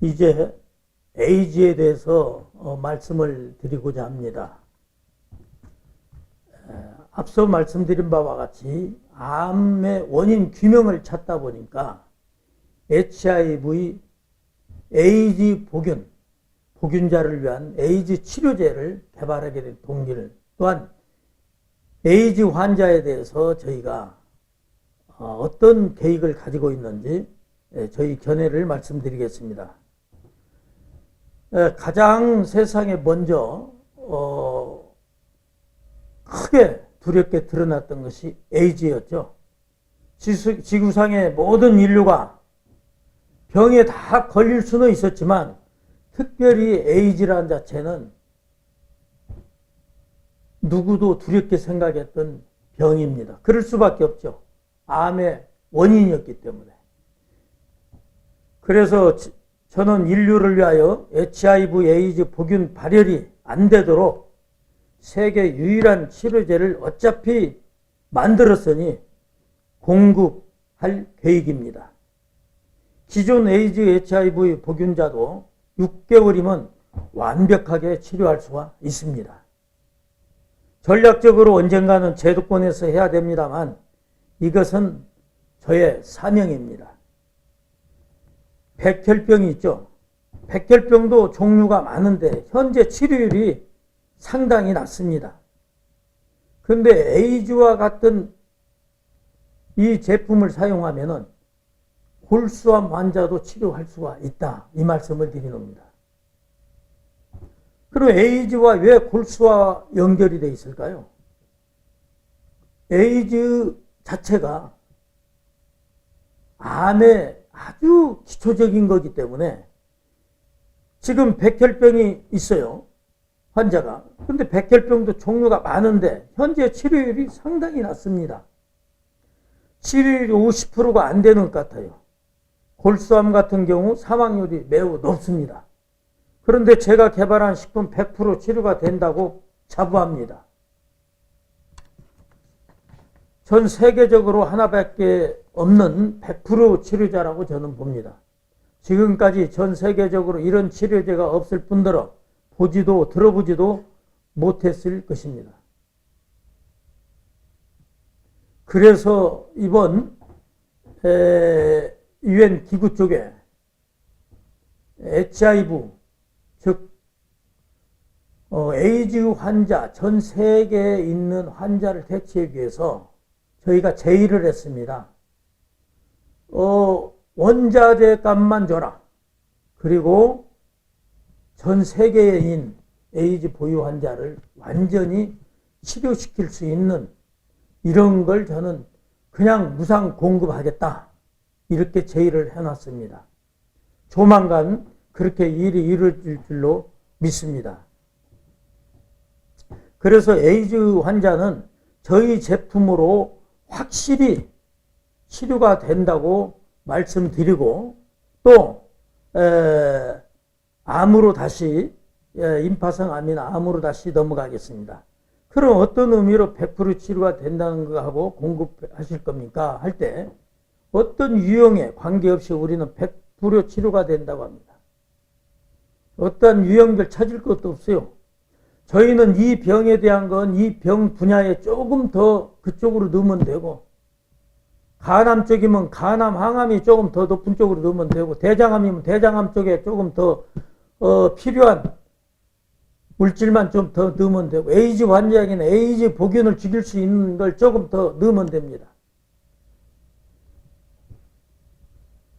이제 에이즈에 대해서 말씀을 드리고자 합니다. 앞서 말씀드린 바와 같이 암의 원인 규명을 찾다 보니까 HIV, 에이즈 복균자를 위한 에이즈 치료제를 개발하게 된 동기를, 또한 에이즈 환자에 대해서 저희가 어떤 계획을 가지고 있는지 저희 견해를 말씀드리겠습니다. 가장 세상에 먼저 크게 두렵게 드러났던 것이 에이즈였죠. 지구상의 모든 인류가 병에 다 걸릴 수는 있었지만 특별히 에이즈라는 자체는 누구도 두렵게 생각했던 병입니다. 그럴 수밖에 없죠. 암의 원인이었기 때문에. 그래서 저는 인류를 위하여 HIV, 에이즈 복균 발열이 안 되도록 세계 유일한 치료제를 어차피 만들었으니 공급할 계획입니다. 기존 에이즈, HIV 복균자도 6개월이면 완벽하게 치료할 수가 있습니다. 전략적으로 언젠가는 제도권에서 해야 됩니다만 이것은 저의 사명입니다. 백혈병이 있죠. 백혈병도 종류가 많은데 현재 치료율이 상당히 낮습니다. 그런데 에이즈와 같은 이 제품을 사용하면은 골수암 환자도 치료할 수가 있다. 이 말씀을 드리는 겁니다. 그럼 에이즈와 왜 골수와 연결이 되어 있을까요? 에이즈 자체가 암의 아주 기초적인 거기 때문에 지금 백혈병이 있어요. 환자가. 그런데 백혈병도 종류가 많은데 현재 치료율이 상당히 낮습니다. 치료율이 50%가 안 되는 것 같아요. 골수암 같은 경우 사망률이 매우 높습니다. 그런데 제가 개발한 식품 100% 치료가 된다고 자부합니다. 전 세계적으로 하나밖에 없는 100% 치료자라고 저는 봅니다. 지금까지 전 세계적으로 이런 치료제가 없을 뿐더러 보지도 들어보지도 못했을 것입니다. 그래서 이번 UN 기구 쪽에 HIV, 즉 에이즈 환자, 전 세계에 있는 환자를 대체하기 위해서 저희가 제의를 했습니다. 원자재 값만 줘라. 그리고 전 세계인 에이즈 보유 환자를 완전히 치료시킬 수 있는 이런 걸 저는 그냥 무상 공급하겠다. 이렇게 제의를 해놨습니다. 조만간 그렇게 일이 이루어질 줄로 믿습니다. 그래서 에이즈 환자는 저희 제품으로 확실히 치료가 된다고 말씀드리고 또 암으로 다시 임파성 암이나 암으로 다시 넘어가겠습니다. 그럼 어떤 의미로 100% 치료가 된다는 거하고 공급하실 겁니까? 할 때 어떤 유형에 관계없이 우리는 100% 치료가 된다고 합니다. 어떤 유형별 찾을 것도 없어요. 저희는 이 병에 대한 건 이 병 분야에 조금 더 그쪽으로 넣으면 되고 간암 쪽이면 간암, 항암이 조금 더 높은 쪽으로 넣으면 되고 대장암이면 대장암 쪽에 조금 더 필요한 물질만 좀 더 넣으면 되고 에이즈 환자에게는 에이즈 복균을 죽일 수 있는 걸 조금 더 넣으면 됩니다.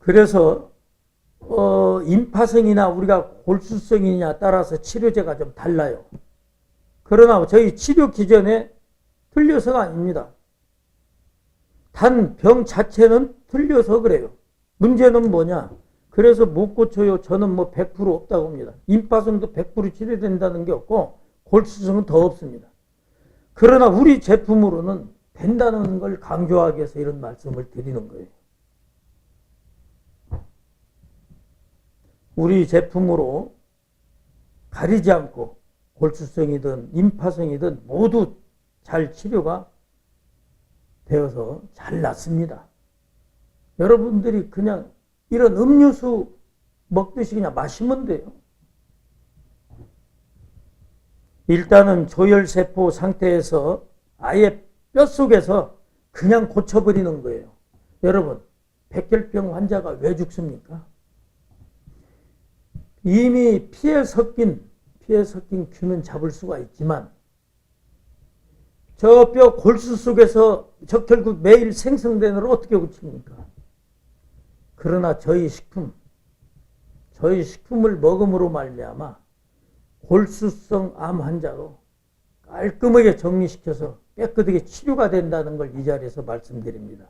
그래서 임파성이나 우리가 골수성이냐 따라서 치료제가 좀 달라요. 그러나 저희 치료 기전에 틀려서가 아닙니다. 단 병 자체는 틀려서 그래요. 문제는 뭐냐? 그래서 못 고쳐요. 저는 뭐 100% 없다고 합니다. 임파성도 100% 치료된다는 게 없고 골수성은 더 없습니다. 그러나 우리 제품으로는 된다는 걸 강조하기 위해서 이런 말씀을 드리는 거예요. 우리 제품으로 가리지 않고 골수성이든 임파성이든 모두 잘 치료가 되어서 잘 낫습니다. 여러분들이 그냥 이런 음료수 먹듯이 그냥 마시면 돼요. 일단은 조혈세포 상태에서 아예 뼛속에서 그냥 고쳐버리는 거예요. 여러분, 백혈병 환자가 왜 죽습니까? 이미 피에 섞인 균은 잡을 수가 있지만 저 뼈 골수 속에서 적혈구 매일 생성되는 걸 어떻게 고칩니까? 그러나 저희 식품을 먹음으로 말미암아 골수성 암 환자로 깔끔하게 정리시켜서 깨끗하게 치료가 된다는 걸 이 자리에서 말씀드립니다.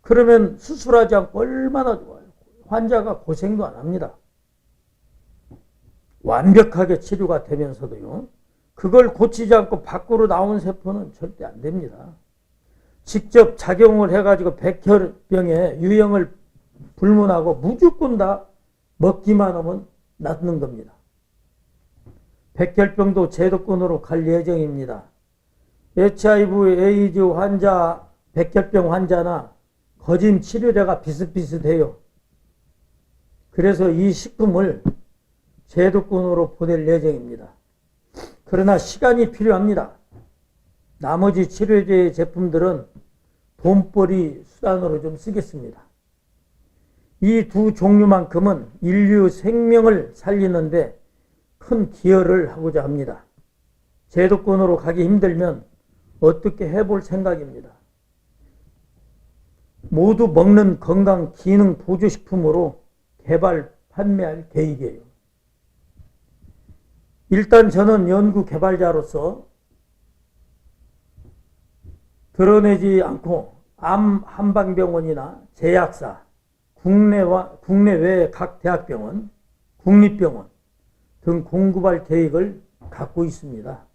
그러면 수술하지 않고 얼마나 좋아요. 환자가 고생도 안 합니다. 완벽하게 치료가 되면서도요. 그걸 고치지 않고 밖으로 나온 세포는 절대 안 됩니다. 직접 작용을 해가지고 백혈병의 유형을 불문하고 무조건 다 먹기만 하면 낫는 겁니다. 백혈병도 제도권으로 갈 예정입니다. HIV, 에이즈 환자, 백혈병 환자나 거짐 치료제가 비슷비슷해요. 그래서 이 식품을 제도권으로 보낼 예정입니다. 그러나 시간이 필요합니다. 나머지 치료제 제품들은 돈벌이 수단으로 좀 쓰겠습니다. 이 두 종류만큼은 인류 생명을 살리는데 큰 기여를 하고자 합니다. 제도권으로 가기 힘들면 어떻게 해볼 생각입니다. 모두 먹는 건강 기능 보조식품으로 개발, 판매할 계획이에요. 일단 저는 연구 개발자로서 드러내지 않고 암 한방병원이나 제약사, 국내외 각 대학병원, 국립병원 등 공급할 계획을 갖고 있습니다.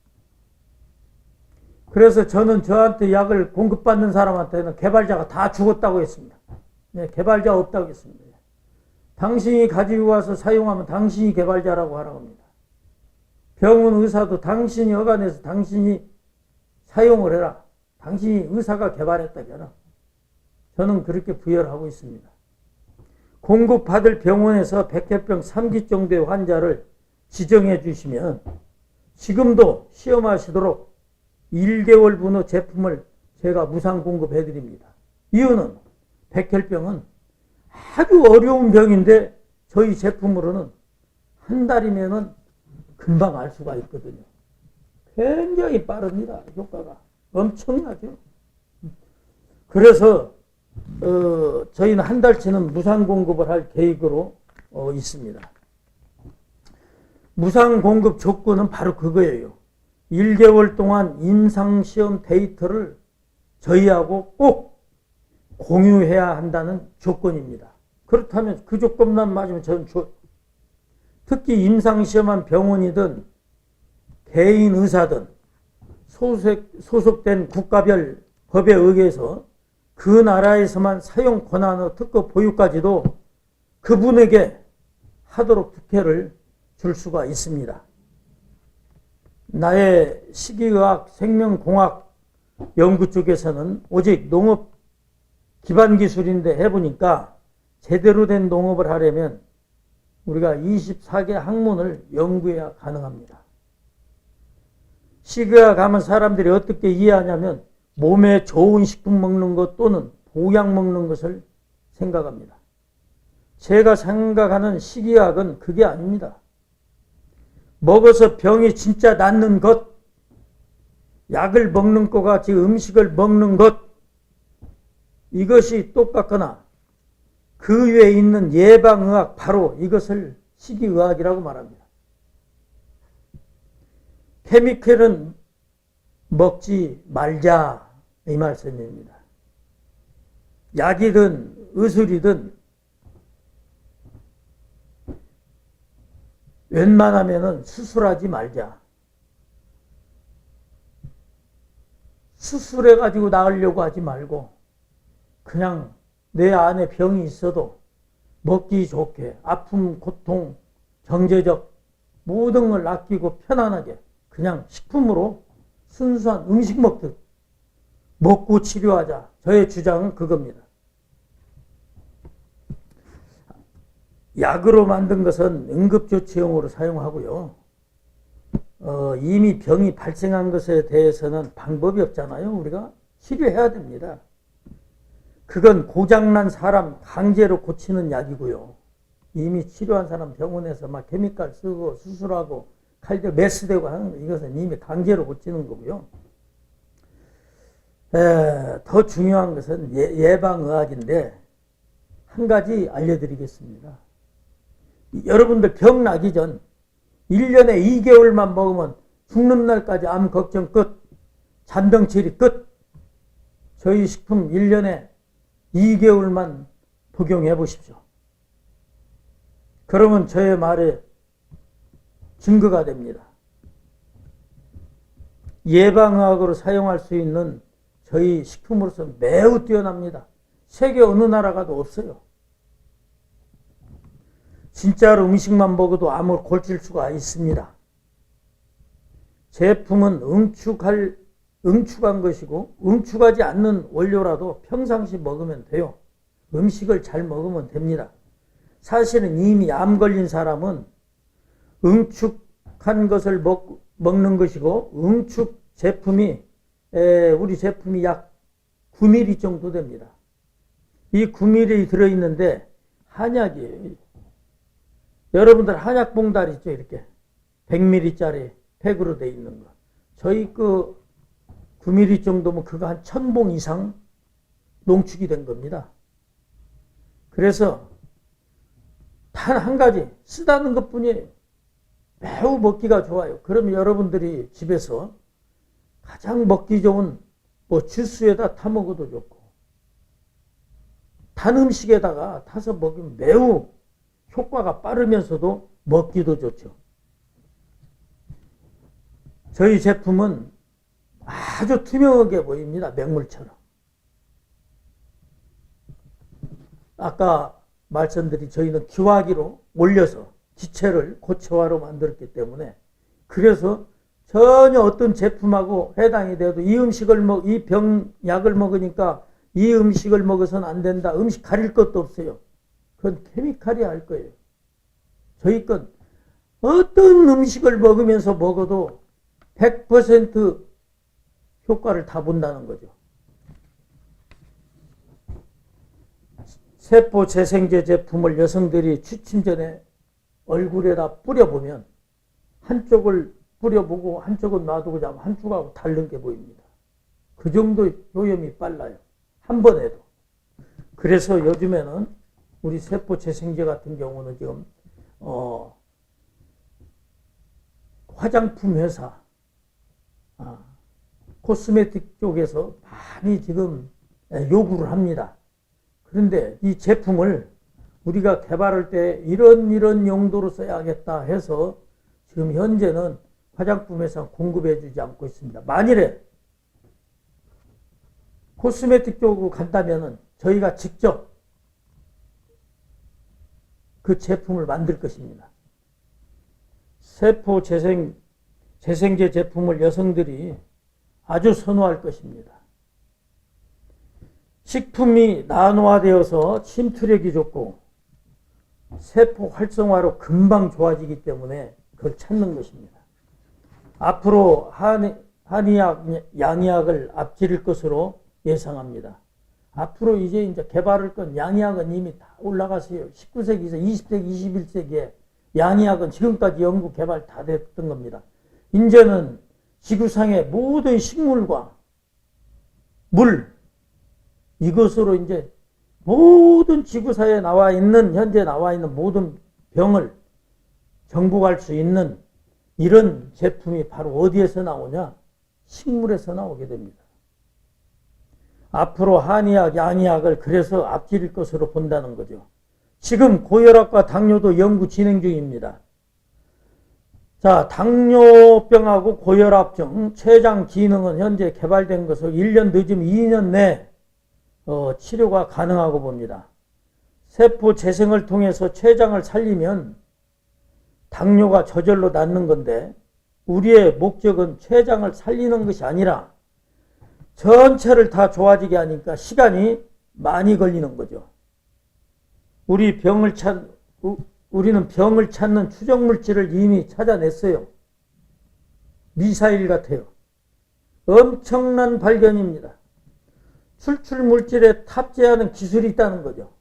그래서 저는 저한테 약을 공급받는 사람한테는 개발자가 다 죽었다고 했습니다. 네, 개발자 없다고 했습니다. 당신이 가지고 와서 사용하면 당신이 개발자라고 하라고 합니다. 병원 의사도 당신이 허가내서 당신이 사용을 해라. 당신이 의사가 개발했다고 해라. 저는 그렇게 부여를 하고 있습니다. 공급받을 병원에서 백혈병 3기 정도의 환자를 지정해 주시면 지금도 시험하시도록 1개월 후 제품을 제가 무상 공급해 드립니다. 이유는 백혈병은 아주 어려운 병인데 저희 제품으로는 한 달이면은 금방 알 수가 있거든요. 굉장히 빠릅니다. 효과가 엄청나죠. 그래서 저희는 한 달치는 무상 공급을 할 계획으로 있습니다. 무상 공급 조건은 바로 그거예요. 1개월 동안 임상시험 데이터를 저희하고 꼭 공유해야 한다는 조건입니다. 그렇다면 그 조건만 맞으면 저는 특히 임상시험한 병원이든 개인 의사든 소속된 국가별 법에 의해서 그 나라에서만 사용 권한의 특허 보유까지도 그분에게 하도록 특혜를 줄 수가 있습니다. 나의 식이의학, 생명공학 연구 쪽에서는 오직 농업 기반 기술인데 해보니까 제대로 된 농업을 하려면 우리가 24개 학문을 연구해야 가능합니다. 식이의학 하면 사람들이 어떻게 이해하냐면 몸에 좋은 식품 먹는 것 또는 보약 먹는 것을 생각합니다. 제가 생각하는 식이의학은 그게 아닙니다. 먹어서 병이 진짜 낫는 것, 약을 먹는 것 같이 음식을 먹는 것, 이것이 똑같거나 그 위에 있는 예방의학, 바로 이것을 식이의학이라고 말합니다. 케미컬은 먹지 말자, 이 말씀입니다. 약이든 의술이든 웬만하면 수술하지 말자. 수술해가지고 나으려고 하지 말고 그냥 내 안에 병이 있어도 먹기 좋게 아픔, 고통, 경제적 모든 걸 아끼고 편안하게 그냥 식품으로 순수한 음식 먹듯 먹고 치료하자. 저의 주장은 그겁니다. 약으로 만든 것은 응급조치용으로 사용하고요. 이미 병이 발생한 것에 대해서는 방법이 없잖아요. 우리가 치료해야 됩니다. 그건 고장난 사람 강제로 고치는 약이고요. 이미 치료한 사람 병원에서 막 케미칼 쓰고 수술하고 칼대 메스되고 하는 거, 이것은 이미 강제로 고치는 거고요. 더 중요한 것은 예방의학인데 한 가지 알려드리겠습니다. 여러분들 병 나기 전 1년에 2개월만 먹으면 죽는 날까지 암 걱정 끝, 잔병 치료 끝. 저희 식품 1년에 2개월만 복용해 보십시오. 그러면 저의 말에 증거가 됩니다. 예방의학으로 사용할 수 있는 저희 식품으로서 매우 뛰어납니다. 세계 어느 나라 가도 없어요. 진짜로 음식만 먹어도 암을 고칠 수가 있습니다. 제품은 응축한 것이고 응축하지 않는 원료라도 평상시 먹으면 돼요. 음식을 잘 먹으면 됩니다. 사실은 이미 암 걸린 사람은 응축한 것을 먹는 것이고 응축 제품이 우리 제품이 약 9ml 정도 됩니다. 이 9ml 들어있는데 한약이에요. 여러분들 한약 봉다리 있죠? 이렇게 100ml짜리 팩으로 되어 있는 거. 저희 그 9ml 정도면 그거 한 1000봉 이상 농축이 된 겁니다. 그래서 단 한 가지 쓰다는 것뿐이에요. 매우 먹기가 좋아요. 그러면 여러분들이 집에서 가장 먹기 좋은 주스에다 타 먹어도 좋고 단 음식에다가 타서 먹으면 매우 효과가 빠르면서도 먹기도 좋죠. 저희 제품은 아주 투명하게 보입니다. 맹물처럼. 아까 말씀드린 저희는 기화기로 올려서 기체를 고체화로 만들었기 때문에 그래서 전혀 어떤 제품하고 해당이 돼도 이 약을 먹으니까 이 음식을 먹어서는 안 된다. 음식 가릴 것도 없어요. 그건 케미칼이 할 거예요. 저희 건 어떤 음식을 먹으면서 먹어도 100% 효과를 다 본다는 거죠. 세포 재생제 제품을 여성들이 취침 전에 얼굴에다 뿌려보면 한쪽을 뿌려보고 한쪽은 놔두고 자면 한쪽하고 다른 게 보입니다. 그 정도 효염이 빨라요. 한 번 해도. 그래서 요즘에는 우리 세포 재생제 같은 경우는 지금 화장품 회사, 코스메틱 쪽에서 많이 지금 요구를 합니다. 그런데 이 제품을 우리가 개발할 때 이런 용도로 써야겠다 해서 지금 현재는 화장품 회사 공급해 주지 않고 있습니다. 만일에 코스메틱 쪽으로 간다면은 저희가 직접 그 제품을 만들 것입니다. 세포 재생제 제품을 여성들이 아주 선호할 것입니다. 식품이 나노화되어서 침투력이 좋고 세포 활성화로 금방 좋아지기 때문에 그걸 찾는 것입니다. 앞으로 한의학, 양의학을 앞지를 것으로 예상합니다. 앞으로 이제 개발할 건 양의학은 이미 다 올라갔어요. 19세기에서 20세기, 21세기에 양의학은 지금까지 연구 개발 다 됐던 겁니다. 이제는 지구상의 모든 식물과 물, 이것으로 이제 모든 지구사에 현재 나와 있는 모든 병을 정복할 수 있는 이런 제품이 바로 어디에서 나오냐? 식물에서 나오게 됩니다. 앞으로 한의학, 양의학을 그래서 앞지를 것으로 본다는 거죠. 지금 고혈압과 당뇨도 연구 진행 중입니다. 자, 당뇨병하고 고혈압증, 췌장 기능은 현재 개발된 것으로 1년 늦으면 2년 내에 치료가 가능하고 봅니다. 세포 재생을 통해서 췌장을 살리면 당뇨가 저절로 낫는 건데 우리의 목적은 췌장을 살리는 것이 아니라 전체를 다 좋아지게 하니까 시간이 많이 걸리는 거죠. 우리는 병을 찾는 추정물질을 이미 찾아냈어요. 미사일 같아요. 엄청난 발견입니다. 추출물질에 탑재하는 기술이 있다는 거죠.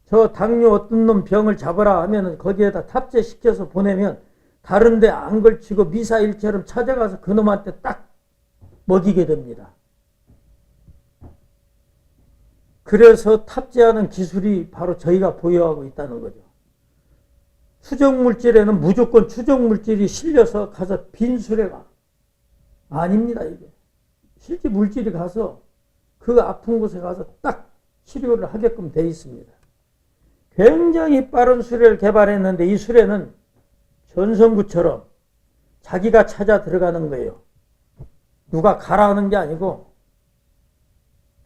저 당뇨 어떤 놈 병을 잡아라 하면 거기에다 탑재시켜서 보내면 다른데 안 걸치고 미사일처럼 찾아가서 그놈한테 딱 먹이게 됩니다. 그래서 탑재하는 기술이 바로 저희가 보유하고 있다는 거죠. 추정물질에는 무조건 추정물질이 실려서 가서 빈수레가 아닙니다. 이게 실제 물질이 가서 그 아픈 곳에 가서 딱 치료를 하게끔 되어 있습니다. 굉장히 빠른 수레를 개발했는데 이 수레는 전성구처럼 자기가 찾아 들어가는 거예요. 누가 가라 하는 게 아니고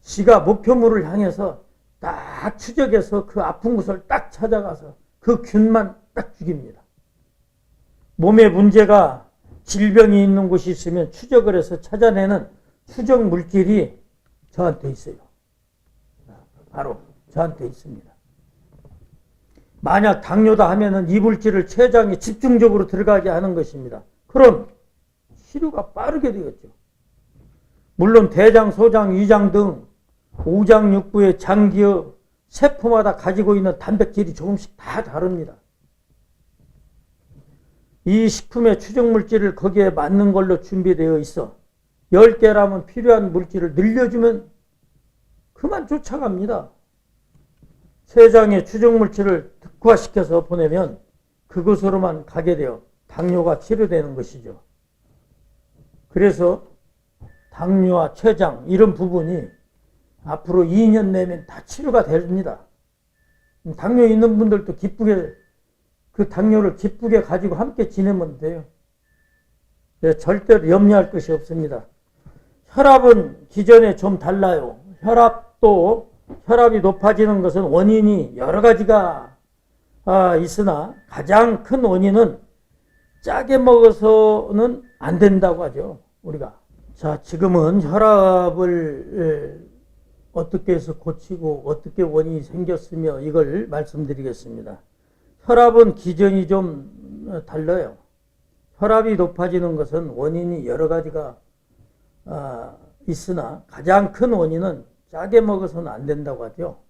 지가 목표물을 향해서 딱 추적해서 그 아픈 곳을 딱 찾아가서 그 균만 딱 죽입니다. 몸에 문제가 질병이 있는 곳이 있으면 추적을 해서 찾아내는 추적 물질이 저한테 있어요. 바로 저한테 있습니다. 만약 당뇨다 하면은 이 물질을 췌장에 집중적으로 들어가게 하는 것입니다. 그럼 치료가 빠르게 되겠죠. 물론 대장, 소장, 위장 등 오장육부의 장기의 세포마다 가지고 있는 단백질이 조금씩 다 다릅니다. 이 식품의 추정물질을 거기에 맞는 걸로 준비되어 있어 10개라면 필요한 물질을 늘려주면 그만 쫓아갑니다. 췌장에 추정물질을 특화시켜서 보내면 그곳으로만 가게 되어 당뇨가 치료되는 것이죠. 그래서 당뇨와 췌장 이런 부분이 앞으로 2년 내면 다 치료가 됩니다. 당뇨 있는 분들도 기쁘게 그 당뇨를 기쁘게 가지고 함께 지내면 돼요. 절대로 염려할 것이 없습니다. 혈압은 기존에 좀 달라요. 혈압이 높아지는 것은 원인이 여러 가지가 있으나 가장 큰 원인은 짜게 먹어서는 안 된다고 하죠. 우리가. 자, 지금은 혈압을 어떻게 해서 고치고 어떻게 원인이 생겼으며 이걸 말씀드리겠습니다. 혈압은 기전이 좀 달라요. 혈압이 높아지는 것은 원인이 여러 가지가 있으나 가장 큰 원인은 짜게 먹어서는 안 된다고 하죠.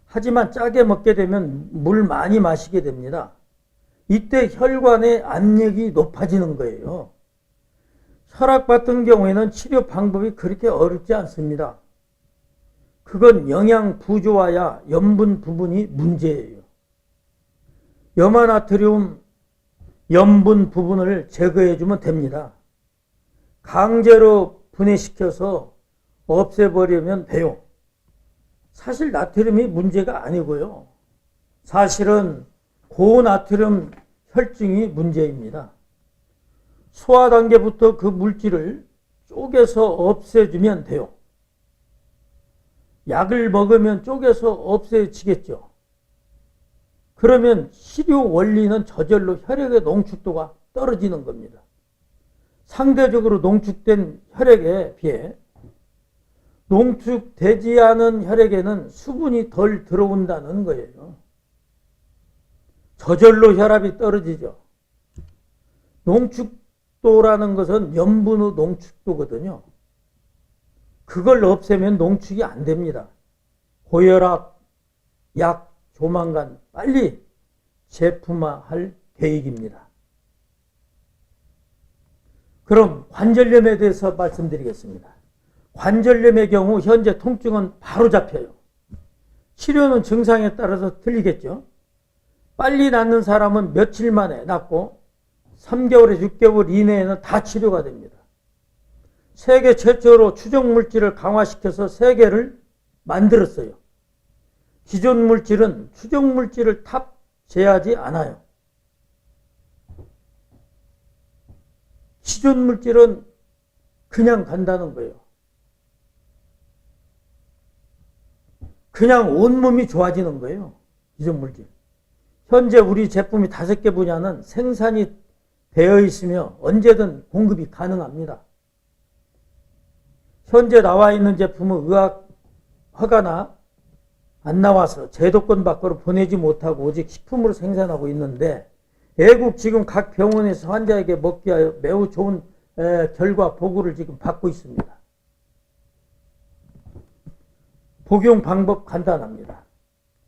하지만 짜게 먹게 되면 물 많이 마시게 됩니다. 이때 혈관의 압력이 높아지는 거예요. 혈압 같은 경우에는 치료 방법이 그렇게 어렵지 않습니다. 그건 영양 부조화야 염분 부분이 문제예요. 염화나트륨 염분 부분을 제거해 주면 됩니다. 강제로 분해시켜서 없애버리면 돼요. 사실 나트륨이 문제가 아니고요. 사실은 고나트륨 혈증이 문제입니다. 소화 단계부터 그 물질을 쪼개서 없애주면 돼요. 약을 먹으면 쪼개서 없애지겠죠. 그러면 치료 원리는 저절로 혈액의 농축도가 떨어지는 겁니다. 상대적으로 농축된 혈액에 비해 농축되지 않은 혈액에는 수분이 덜 들어온다는 거예요. 저절로 혈압이 떨어지죠. 농축도라는 것은 염분의 농축도거든요. 그걸 없애면 농축이 안 됩니다. 고혈압 약 조만간 빨리 제품화할 계획입니다. 그럼 관절염에 대해서 말씀드리겠습니다. 관절염의 경우 현재 통증은 바로 잡혀요. 치료는 증상에 따라서 틀리겠죠. 빨리 낫는 사람은 며칠 만에 낫고 3개월에서 6개월 이내에는 다 치료가 됩니다. 세계 최초로 추정물질을 강화시켜서 세계를 만들었어요. 기존 물질은 추정물질을 탑재하지 않아요. 기존 물질은 그냥 간다는 거예요. 그냥 온몸이 좋아지는 거예요. 기존 물질. 현재 우리 제품이 5개 분야는 생산이 되어 있으며 언제든 공급이 가능합니다. 현재 나와 있는 제품은 의학 허가나 안 나와서 제도권 밖으로 보내지 못하고 오직 식품으로 생산하고 있는데 애국 지금 각 병원에서 환자에게 먹기 위하여 매우 좋은 결과 보고를 지금 받고 있습니다. 복용 방법 간단합니다.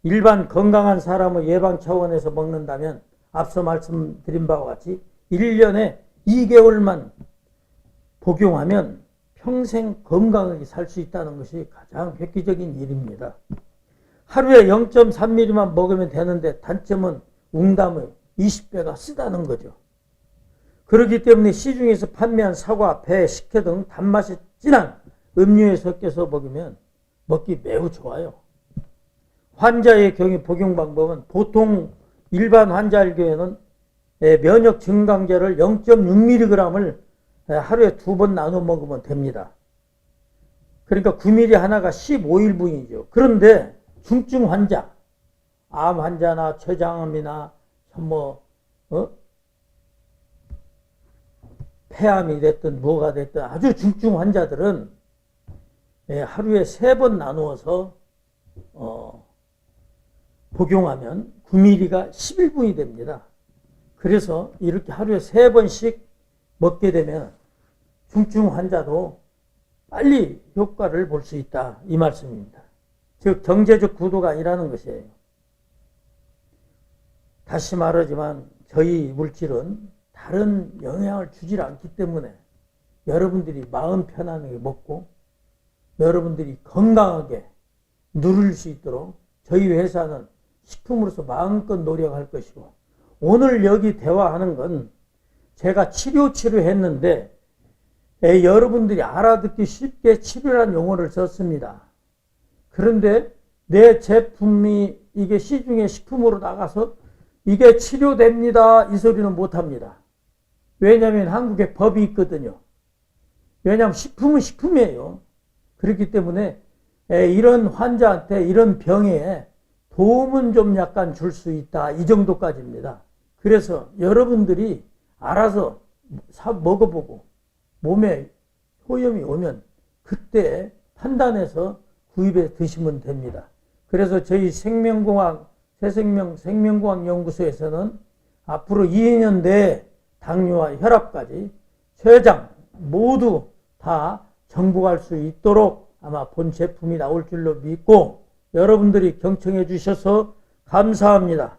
일반 건강한 사람의 예방 차원에서 먹는다면 앞서 말씀드린 바와 같이 1년에 2개월만 복용하면 평생 건강하게 살 수 있다는 것이 가장 획기적인 일입니다. 하루에 0.3ml만 먹으면 되는데 단점은 웅담의 20배가 쓰다는 거죠. 그렇기 때문에 시중에서 판매한 사과, 배, 식혜 등 단맛이 진한 음료에 섞여서 먹으면 먹기 매우 좋아요. 환자의 경우 복용 방법은 보통 일반 환자의 경우에는 면역 증강제를 0.6mg을 하루에 2번 나눠 먹으면 됩니다. 그러니까 9ml 하나가 15일분이죠. 그런데 중증 환자, 암 환자나 췌장암이나 폐암이 됐든 뭐가 됐든 아주 중증 환자들은 하루에 3번 나누어서 복용하면 9ml가 11분이 됩니다. 그래서 이렇게 하루에 3번씩 먹게 되면 중증 환자도 빨리 효과를 볼 수 있다, 이 말씀입니다. 즉 경제적 구도가 아니라는 것이에요. 다시 말하지만 저희 물질은 다른 영향을 주지 않기 때문에 여러분들이 마음 편안하게 먹고 여러분들이 건강하게 누릴 수 있도록 저희 회사는 식품으로서 마음껏 노력할 것이고, 오늘 여기 대화하는 건 제가 치료했는데 여러분들이 알아듣기 쉽게 치료라는 용어를 썼습니다. 그런데 내 제품이 이게 시중에 식품으로 나가서 이게 치료됩니다, 이 소리는 못합니다. 왜냐하면 한국에 법이 있거든요. 왜냐하면 식품은 식품이에요. 그렇기 때문에 이런 환자한테 이런 병에 도움은 좀 약간 줄 수 있다, 이 정도까지입니다. 그래서 여러분들이 알아서 먹어보고 몸에 효염이 오면 그때 판단해서 구입해 드시면 됩니다. 그래서 저희 생명공학 연구소에서는 앞으로 2년 내에 당뇨와 혈압까지 췌장 모두 다 정복할 수 있도록 아마 본 제품이 나올 줄로 믿고 여러분들이 경청해 주셔서 감사합니다.